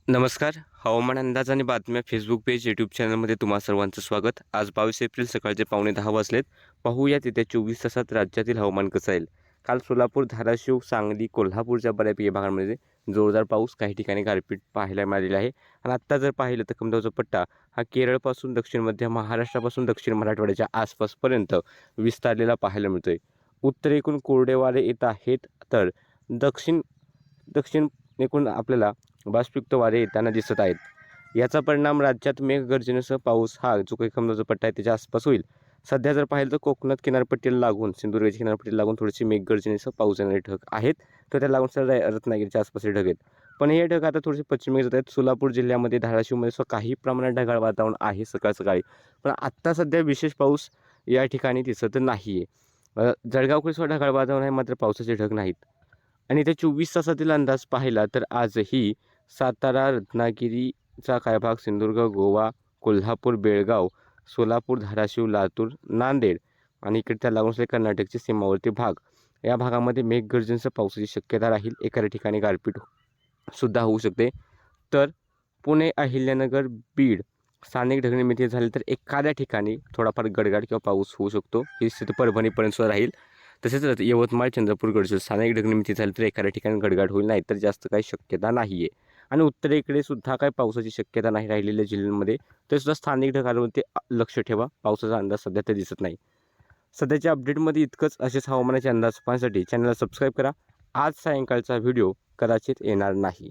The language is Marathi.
नमस्कार. हवामान अंदाज आणि बातम्या फेसबुक पेज, यूट्यूब चॅनलमध्ये तुम्हा सर्वांचं स्वागत. आज 22 एप्रिल सकाळचे 9:15 वाजलेत. पाहूयात येत्या 24 तासात राज्यातील हवामान कसं राहील. काल सोलापूर, धाराशिव, सांगली, कोल्हापूरच्या बऱ्यापैकी भागांमध्ये जोरदार पाऊस, काही ठिकाणी गारपीट पाहायला मिळालेला आहे. आणि आत्ता जर पाहिलं तर कमी पट्टा हा केरळपासून दक्षिण मध्य महाराष्ट्रापासून दक्षिण मराठवाड्याच्या आसपासपर्यंत विस्तारलेला पाहायला मिळतोय. उत्तरेकडून कोरडे वारे येत आहेत, तर दक्षिण दक्षिण एकूण आपल्याला बाष्पयुक्त वारे येताना दिसत आहेत. याचा परिणाम राज्यात मेघगर्जनेसह पाऊस हा जो काही कमी पट्टा आहे त्याच्या आसपास होईल. सध्या जर पाहिलं तर कोकणात किनारपट्टीला लागून, सिंधुदुर्गच्या किनारपट्टीला लागून थोडीशी मेघगर्जनेसह पाऊस येणारे ढग आहेत. तर त्या लागून रत्नागिरीच्या आसपास हे ढग आहेत. पण हे ढग आता थोडेसे पश्चिमेकडे जात आहेत. सोलापूर जिल्ह्यामध्ये, धाराशिवमध्ये सुद्धा काही प्रमाणात ढगाळ वातावरण आहे सकाळ सकाळी. पण आत्ता सध्या विशेष पाऊस या ठिकाणी दिसत नाही आहे. जळगावकडे सुद्धा ढगाळ वातावरण आहे, मात्र पावसाचे ढग नाहीत. आणि त्या 24 तासातील अंदाज पाहिला तर आजही सातारा, रत्नागिरीचा काही भाग, सिंधुदुर्ग, गोवा, कोल्हापूर, बेळगाव, सोलापूर, धाराशिव, लातूर, नांदेड आणि इकडे त्या लागून असलेल्या कर्नाटकचे सीमावर्ती भाग, या भागामध्ये मेघगर्जनेसह पावसाची शक्यता राहील. एखाद्या ठिकाणी गारपीट सुद्धा होऊ शकते. तर पुणे, अहिल्यानगर, बीड स्थानिक ढगनिर्मिती झाली तर एखाद्या ठिकाणी थोडाफार गडगड किंवा पाऊस होऊ शकतो. ही स्थिती परभणीपर्यंत सुद्धा राहील. तसेच यवतमाळ, चंद्रपूर, गडचिरोली स्थानिक ढगनिर्मिती झाली तर एखाद्या ठिकाणी गडगड होईल, नाही तर जास्त काही शक्यता नाही आहे. आणि उत्तरेकडे सुद्धा काही पावसाची शक्यता नाही राहिलेल्या जिल्ह्यांमध्ये, ते सुद्धा स्थानिक ढगांवरती लक्ष ठेवा. पावसाचा अंदाज सध्या तर दिसत नाही. सध्याच्या अपडेटमध्ये इतकंच. असेच हवामानाचे अंदाज पाहण्यासाठी चॅनलला सबस्क्राईब करा. आज सायंकाळचा व्हिडिओ कदाचित येणार नाही.